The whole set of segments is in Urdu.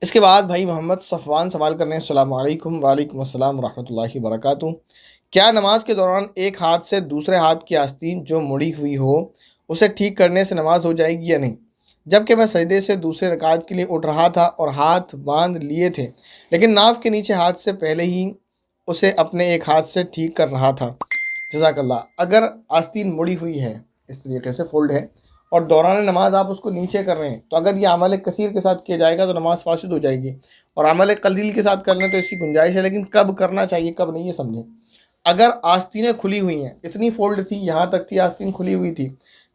اس کے بعد بھائی محمد صفوان سوال کرنے ہیں، السلام علیکم، وعلیکم السلام ورحمۃ اللہ وبرکاتہ۔ کیا نماز کے دوران ایک ہاتھ سے دوسرے ہاتھ کی آستین جو مڑی ہوئی ہو اسے ٹھیک کرنے سے نماز ہو جائے گی یا نہیں؟ جبکہ میں سجدے سے دوسرے رکعت کے لیے اٹھ رہا تھا اور ہاتھ باندھ لیے تھے، لیکن ناف کے نیچے ہاتھ سے پہلے ہی اسے اپنے ایک ہاتھ سے ٹھیک کر رہا تھا۔ جزاک اللہ۔ اگر آستین مڑی ہوئی ہے، اس طریقے سے فولڈ ہے، اور دوران نماز آپ اس کو نیچے کر رہے ہیں، تو اگر یہ عمل کثیر کے ساتھ کیا جائے گا تو نماز فاسد ہو جائے گی، اور عمل قلیل کے ساتھ کر لیں تو اس کی گنجائش ہے، لیکن کب کرنا چاہیے کب نہیں یہ سمجھیں۔ اگر آستینیں کھلی ہوئی ہیں، اتنی فولڈ تھی، یہاں تک تھی، آستین کھلی ہوئی تھی،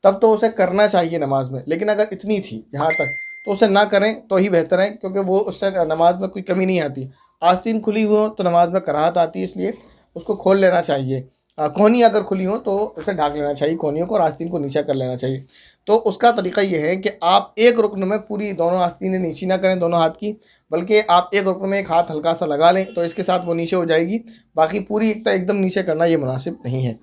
تب تو اسے کرنا چاہیے نماز میں، لیکن اگر اتنی تھی یہاں تک تو اسے نہ کریں تو ہی بہتر ہے، کیونکہ وہ اس سے نماز میں کوئی کمی نہیں آتی۔ آستین کھلی ہوئی ہو تو نماز میں کراہت آتی ہے، اس لیے اس کو کھول لینا چاہیے۔ کونی اگر کھلی ہو تو اسے ڈھانک لینا چاہیے کونیوں کو، اور آستین کو نیچے کر لینا چاہیے۔ تو اس کا طریقہ یہ ہے کہ آپ ایک رکن میں پوری دونوں آستینیں نیچی نہ کریں دونوں ہاتھ کی، بلکہ آپ ایک رکن میں ایک ہاتھ ہلکا سا لگا لیں تو اس کے ساتھ وہ نیچے ہو جائے گی، باقی پوری ایک دم نیچے کرنا یہ مناسب نہیں ہے۔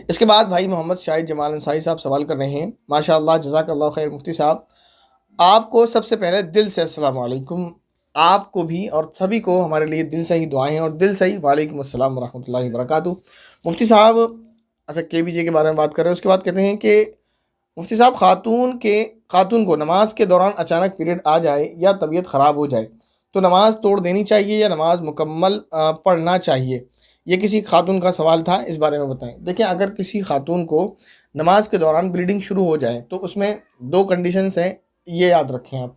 اس کے بعد بھائی محمد شاہد جمال انصاری صاحب سوال کر رہے ہیں، ماشاء اللہ جزاک اللہ خیر مفتی صاحب، آپ کو سب سے پہلے دل سے السلام علیکم، آپ کو بھی اور سبھی کو ہمارے لیے دل سے ہی دعائیں ہیں، اور دل سے ہی وعلیکم السلام ورحمۃ اللہ وبرکاتہ۔ مفتی صاحب اچھا کے بی جے کے بارے میں بات کر رہے ہیں، اس کے بعد کہتے ہیں کہ مفتی صاحب خاتون کو نماز کے دوران اچانک پیریڈ آ جائے یا طبیعت خراب ہو جائے تو نماز توڑ دینی چاہیے یا نماز مکمل پڑھنا چاہیے؟ یہ کسی خاتون کا سوال تھا، اس بارے میں بتائیں۔ دیکھیں، اگر کسی خاتون کو نماز کے دوران بلیڈنگ شروع ہو جائے تو اس میں دو کنڈیشنز ہیں، یہ یاد رکھیں آپ۔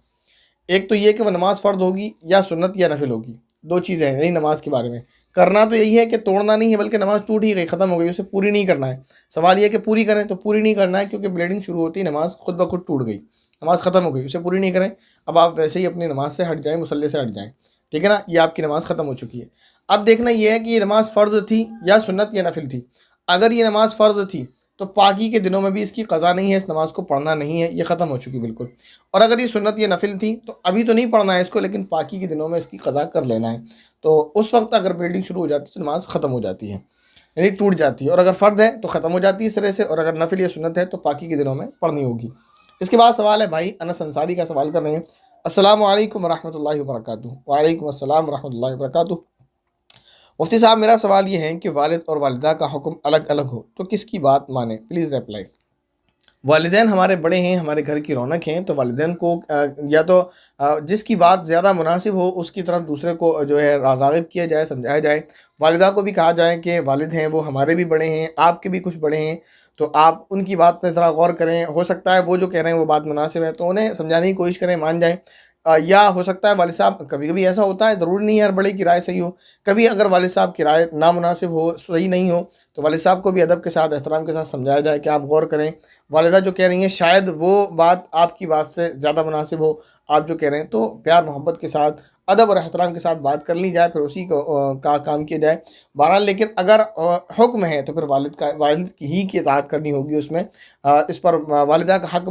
ایک تو یہ کہ وہ نماز فرض ہوگی یا سنت یا نفل ہوگی، دو چیزیں ہیں یہی نماز کے بارے میں۔ کرنا تو یہی ہے کہ توڑنا نہیں ہے، بلکہ نماز ٹوٹ ہی گئی، ختم ہو گئی، اسے پوری نہیں کرنا ہے۔ سوال یہ کہ پوری کریں تو پوری نہیں کرنا ہے، کیونکہ بلیڈنگ شروع ہوتی ہے، نماز خود بخود ٹوٹ گئی، نماز ختم ہو گئی، اسے پوری نہیں کریں۔ اب آپ ویسے ہی اپنی نماز سے ہٹ جائیں، مصلی سے ہٹ جائیں، ٹھیک ہے نا، یہ آپ کی نماز ختم ہو چکی ہے۔ اب دیکھنا یہ ہے کہ یہ نماز فرض تھی یا سنت یا نفل تھی۔ اگر یہ نماز فرض تھی تو پاکی کے دنوں میں بھی اس کی قضا نہیں ہے، اس نماز کو پڑھنا نہیں ہے، یہ ختم ہو چکی بالکل۔ اور اگر یہ سنت یا نفل تھی تو ابھی تو نہیں پڑھنا ہے اس کو، لیکن پاکی کے دنوں میں اس کی قضا کر لینا ہے۔ تو اس وقت اگر بلیڈنگ شروع ہو جاتی ہے تو نماز ختم ہو جاتی ہے، یعنی ٹوٹ جاتی ہے، اور اگر فرض ہے تو ختم ہو جاتی ہے اس طرح سے، اور اگر نفل یا سنت ہے تو پاکی کے دنوں میں پڑھنی ہوگی۔ اس کے بعد سوال ہے بھائی انس انصاری کا، سوال کر رہے ہیں، السلام علیکم ورحمۃ اللہ وبرکاتہ۔ وعلیکم السلام ورحمۃ اللہ وبرکاتہ۔ مفتی صاحب میرا سوال یہ ہے کہ والد اور والدہ کا حکم الگ الگ ہو تو کس کی بات مانیں؟ Please reply. والدین ہمارے بڑے ہیں، ہمارے گھر کی رونق ہیں، تو والدین کو یا تو جس کی بات زیادہ مناسب ہو اس کی طرف دوسرے کو جو ہے راغب کیا جائے، سمجھایا جائے۔ والدہ کو بھی کہا جائے کہ والد ہیں وہ ہمارے بھی بڑے ہیں، آپ کے بھی کچھ بڑے ہیں، تو آپ ان کی بات پہ ذرا غور کریں، ہو سکتا ہے وہ جو کہہ رہے ہیں وہ بات مناسب ہے تو انہیں سمجھانے کی کوشش کریں، مان جائیں۔ یا ہو سکتا ہے والد صاحب، کبھی کبھی ایسا ہوتا ہے، ضروری نہیں ہے ہر بڑے کی رائے صحیح ہو، کبھی اگر والد صاحب کی رائے نامناسب ہو، صحیح نہیں ہو، تو والد صاحب کو بھی ادب کے ساتھ احترام کے ساتھ سمجھایا جائے کہ آپ غور کریں، والدہ جو کہہ رہی ہیں شاید وہ بات آپ کی بات سے زیادہ مناسب ہو، آپ جو کہہ رہے ہیں، تو پیار محبت کے ساتھ ادب اور احترام کے ساتھ بات کر لی جائے، پھر اسی کو کا کام کیا جائے بہرحال۔ لیکن اگر حکم ہے تو پھر والد کی ہی کی اطاعت کرنی ہوگی اس میں، اس پر والدہ کا حق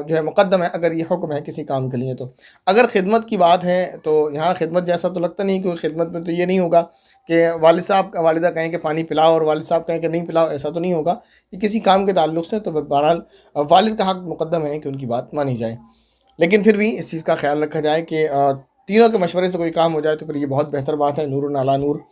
جو ہے مقدم ہے اگر یہ حکم ہے کسی کام کے لیے۔ تو اگر خدمت کی بات ہے تو یہاں خدمت جیسا تو لگتا نہیں، کیونکہ خدمت میں تو یہ نہیں ہوگا کہ والد صاحب والدہ کہیں کہ پانی پلاؤ اور والد صاحب کہیں کہ نہیں پلاؤ، ایسا تو نہیں ہوگا، یہ کسی کام کے تعلق سے، تو بہرحال والد کا حق مقدم ہے کہ ان کی بات مانی جائے۔ لیکن پھر بھی اس چیز کا خیال رکھا جائے کہ تینوں کے مشورے سے کوئی کام ہو جائے تو پھر یہ بہت بہتر بات ہے، نور علی نور۔